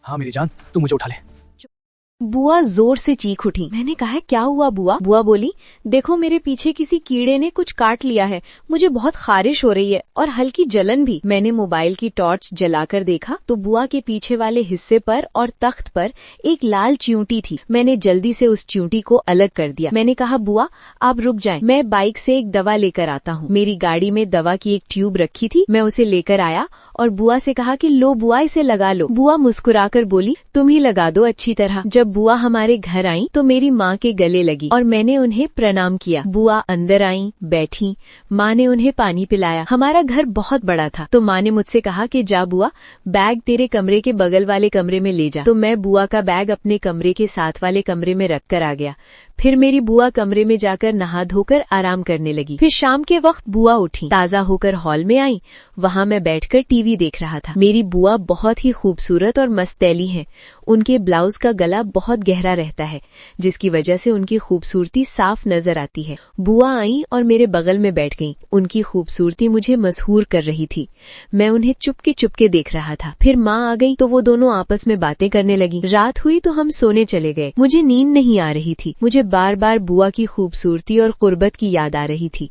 हाँ मेरी जान, तू मुझे उठा ले। बुआ जोर से चीख उठी। मैंने कहा क्या हुआ बुआ? बुआ बोली देखो मेरे पीछे किसी कीड़े ने कुछ काट लिया है, मुझे बहुत खारिश हो रही है और हल्की जलन भी। मैंने मोबाइल की टॉर्च जलाकर देखा तो बुआ के पीछे वाले हिस्से पर और तख्त पर एक लाल च्यूंटी थी। मैंने जल्दी से उस च्यूंटी को अलग कर दिया। मैंने कहा बुआ आप रुक जाएं, मैं बाइक से एक दवा लेकर आता हूँ। मेरी गाड़ी में दवा की एक ट्यूब रखी थी, मैं उसे लेकर आया और बुआ से कहा कि लो बुआ इसे लगा लो। बुआ मुस्कुराकर बोली तुम ही लगा दो अच्छी तरह। जब बुआ हमारे घर आई तो मेरी माँ के गले लगी और मैंने उन्हें प्रणाम किया। बुआ अंदर आई, बैठी, माँ ने उन्हें पानी पिलाया। हमारा घर बहुत बड़ा था तो माँ ने मुझसे कहा कि जा बुआ बैग तेरे कमरे के बगल वाले कमरे में ले जा। तो मैं बुआ का बैग अपने कमरे के साथ वाले कमरे में रख कर आ गया। फिर मेरी बुआ कमरे में जाकर नहा धोकर आराम करने लगी। फिर शाम के वक्त बुआ उठी, ताज़ा होकर हॉल में आई। वहाँ मैं बैठकर टीवी देख रहा था। मेरी बुआ बहुत ही खूबसूरत और मस्तैली हैं। उनके ब्लाउज का गला बहुत गहरा रहता है जिसकी वजह से उनकी खूबसूरती साफ नजर आती है। बुआ आई और मेरे बगल में बैठ गईं। उनकी खूबसूरती मुझे मसहूर कर रही थी। मैं उन्हें चुपके चुपके देख रहा था। फिर माँ आ गई तो वो दोनों आपस में बातें करने लगी। रात हुई तो हम सोने चले गए। मुझे नींद नहीं आ रही थी। मुझे बार बार बुआ की खूबसूरती और कुर्बत की याद आ रही थी।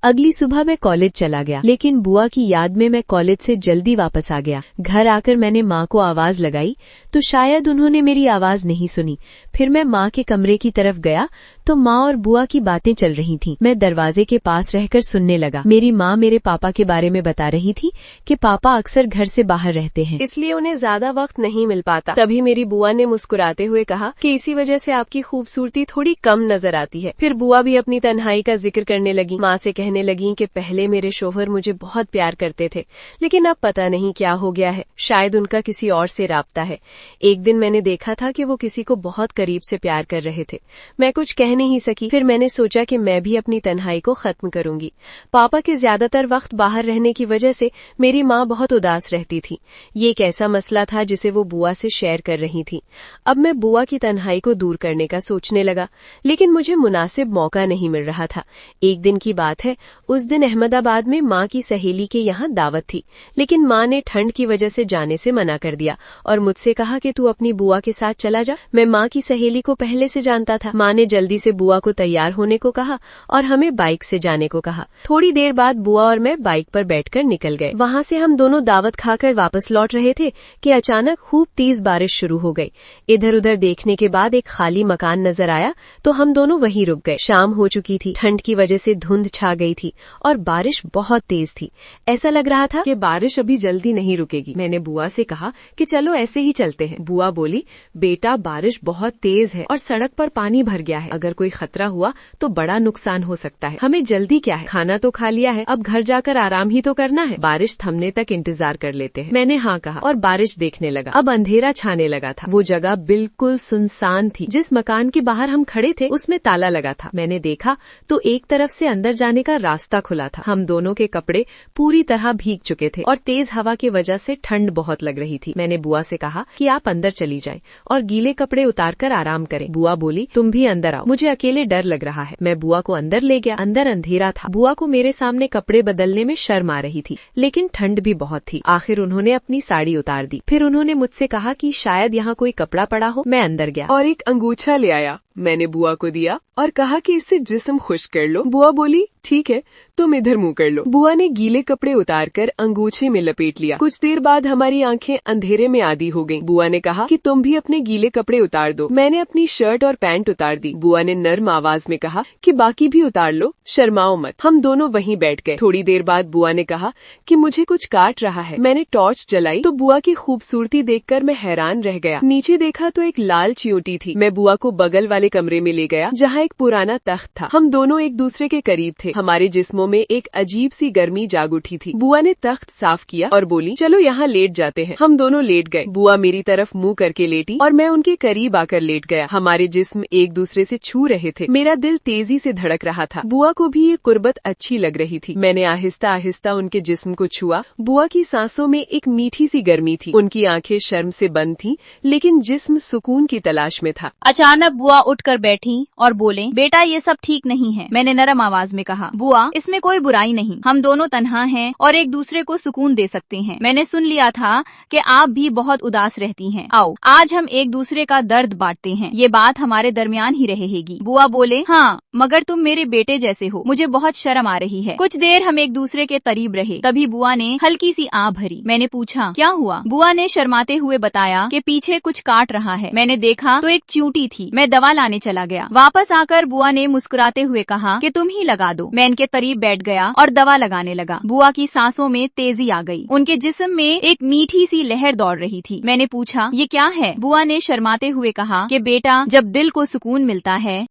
अगली सुबह मैं कॉलेज चला गया, लेकिन बुआ की याद में मैं कॉलेज से जल्दी वापस आ गया। घर आकर मैंने माँ को आवाज लगाई तो शायद उन्होंने मेरी आवाज नहीं सुनी। फिर मैं माँ के कमरे की तरफ गया तो माँ और बुआ की बातें चल रही थीं। मैं दरवाजे के पास रहकर सुनने लगा। मेरी माँ मेरे पापा के बारे में बता रही थी कि पापा अक्सर घर से बाहर रहते हैं, इसलिए उन्हें ज्यादा वक्त नहीं मिल पाता। तभी मेरी बुआ ने मुस्कुराते हुए कहा कि इसी वजह से आपकी खूबसूरती थोड़ी कम नजर आती है। फिर बुआ भी अपनी तन्हाई का जिक्र करने लगी। माँ से कहने लगी कि पहले मेरे शोहर मुझे बहुत प्यार करते थे, लेकिन अब पता नहीं क्या हो गया है, शायद उनका किसी और से राब्ता है। एक दिन मैंने देखा था कि वो किसी को बहुत करीब से प्यार कर रहे थे। मैं कुछ कह नहीं सकी। फिर मैंने सोचा कि मैं भी अपनी तन्हाई को खत्म करूंगी। पापा के ज्यादातर वक्त बाहर रहने की वजह से मेरी माँ बहुत उदास रहती थी। ये एक ऐसा मसला था जिसे वो बुआ से शेयर कर रही थी। अब मैं बुआ की तन्हाई को दूर करने का सोचने लगा, लेकिन मुझे मुनासिब मौका नहीं मिल रहा था। एक दिन की बात है, उस दिन अहमदाबाद में माँ की सहेली के यहाँ दावत थी, लेकिन माँ ने ठंड की वजह से जाने से मना कर दिया और मुझसे कहा कि तू अपनी बुआ के साथ चला जा। मैं माँ की सहेली को पहले से जानता था। माँ ने जल्दी से बुआ को तैयार होने को कहा और हमें बाइक से जाने को कहा। थोड़ी देर बाद बुआ और मैं बाइक पर बैठकर निकल गए। वहाँ से हम दोनों दावत खाकर वापस लौट रहे थे कि अचानक खूब तेज बारिश शुरू हो गई। इधर उधर देखने के बाद एक खाली मकान नजर आया तो हम दोनों वहीं रुक गए। शाम हो चुकी थी, ठंड की वजह से धुंध छा गई थी और बारिश बहुत तेज थी। ऐसा लग रहा था कि बारिश अभी जल्दी नहीं रुकेगी। मैंने बुआ से कहा कि चलो ऐसे ही चलते हैं। बुआ बोली बेटा बारिश बहुत तेज है और सड़क पर पानी भर गया है, अगर कोई खतरा हुआ तो बड़ा नुकसान हो सकता है। हमें जल्दी क्या है, खाना तो खा लिया है, अब घर जाकर आराम ही तो करना है। बारिश थमने तक इंतजार कर लेते हैं। मैंने हाँ कहा और बारिश देखने लगा। अब अंधेरा छाने लगा था। वो जगह बिल्कुल सुनसान थी। जिस मकान के बाहर हम खड़े थे उसमें ताला लगा था। मैंने देखा तो एक तरफ से अंदर जाने का रास्ता खुला था। हम दोनों के कपड़े पूरी तरह भीग चुके थे और तेज हवा की वजह से ठंड बहुत लग रही थी। मैंने बुआ से कहा कि आप अंदर चली जाएं और गीले कपड़े उतारकर आराम करें। बुआ बोली तुम भी अंदर आओ, मुझे अकेले डर लग रहा है। मैं बुआ को अंदर ले गया। अंदर अंधेरा था। बुआ को मेरे सामने कपड़े बदलने में शर्म आ रही थी, लेकिन ठंड भी बहुत थी। आखिर उन्होंने अपनी साड़ी उतार दी। फिर उन्होंने मुझसे कहा कि शायद यहाँ कोई कपड़ा पड़ा हो। मैं अंदर गया और एक अंगूछा ले आया। मैंने बुआ को दिया और कहा कि इससे जिस्म खुश्क कर लो। बुआ बोली ठीक है, तुम इधर मुंह कर लो। बुआ ने गीले कपड़े उतारकर अंगूछे में लपेट लिया। कुछ देर बाद हमारी आंखें अंधेरे में आधी हो गईं। बुआ ने कहा कि तुम भी अपने गीले कपड़े उतार दो। मैंने अपनी शर्ट और पैंट उतार दी। बुआ ने नर्म आवाज में कहा कि बाकी भी उतार लो, शर्माओ मत। हम दोनों वहीं बैठ गए। थोड़ी देर बाद बुआ ने कहा कि मुझे कुछ काट रहा है। मैंने टॉर्च जलाई तो बुआ की खूबसूरती देखकर मैं हैरान रह गया। नीचे देखा तो एक लाल चियोटी थी। मैं बुआ को बगल वाले कमरे में ले गया जहाँ एक पुराना तख्त था। हम दोनों एक दूसरे के करीब थे। हमारे जिस्मों में एक अजीब सी गर्मी जाग उठी थी। बुआ ने तख्त साफ किया और बोली चलो यहाँ लेट जाते हैं। हम दोनों लेट गए। बुआ मेरी तरफ मुंह करके लेटी और मैं उनके करीब आकर लेट गया। हमारे जिस्म एक दूसरे से छू रहे थे। मेरा दिल तेजी से धड़क रहा था। बुआ को भी ये कुर्बत अच्छी लग रही थी। मैंने आहिस्ता आहिस्ता उनके जिस्म को छुआ। बुआ की सांसों में एक मीठी सी गर्मी थी। उनकी आंखें शर्म से बंद थीं, लेकिन जिस्म सुकून की तलाश में था। अचानक बुआ उठकर बैठी और बोले, बेटा ये सब ठीक नहीं है। मैंने नरम आवाज में कहा, बुआ इसमें कोई बुराई नहीं, हम दोनों तन्हा हैं और एक दूसरे को सुकून दे सकते हैं। मैंने सुन लिया था कि आप भी बहुत उदास रहती हैं। आओ आज हम एक दूसरे का दर्द बांटते हैं, ये बात हमारे दरमियान ही रहेगी। बुआ बोले, हाँ मगर तुम मेरे बेटे जैसे हो, मुझे बहुत शर्म आ रही है। कुछ देर हम एक दूसरे के करीब रहे, तभी बुआ ने हल्की सी आह भरी। मैंने पूछा, क्या हुआ? बुआ ने शर्माते हुए बताया कि पीछे कुछ काट रहा है। मैंने देखा तो एक चींटी थी। मैं दवा लाने चला गया। वापस आकर बुआ ने मुस्कुराते हुए कहा कि तुम ही लगा दो। मैं इनके करीब बैठ गया और दवा लगाने लगा। बुआ की सांसों में तेजी आ गई, उनके जिस्म में एक मीठी सी लहर दौड़ रही थी। मैंने पूछा, ये क्या है? बुआ ने शर्माते हुए कहा कि बेटा जब दिल को सुकून मिलता है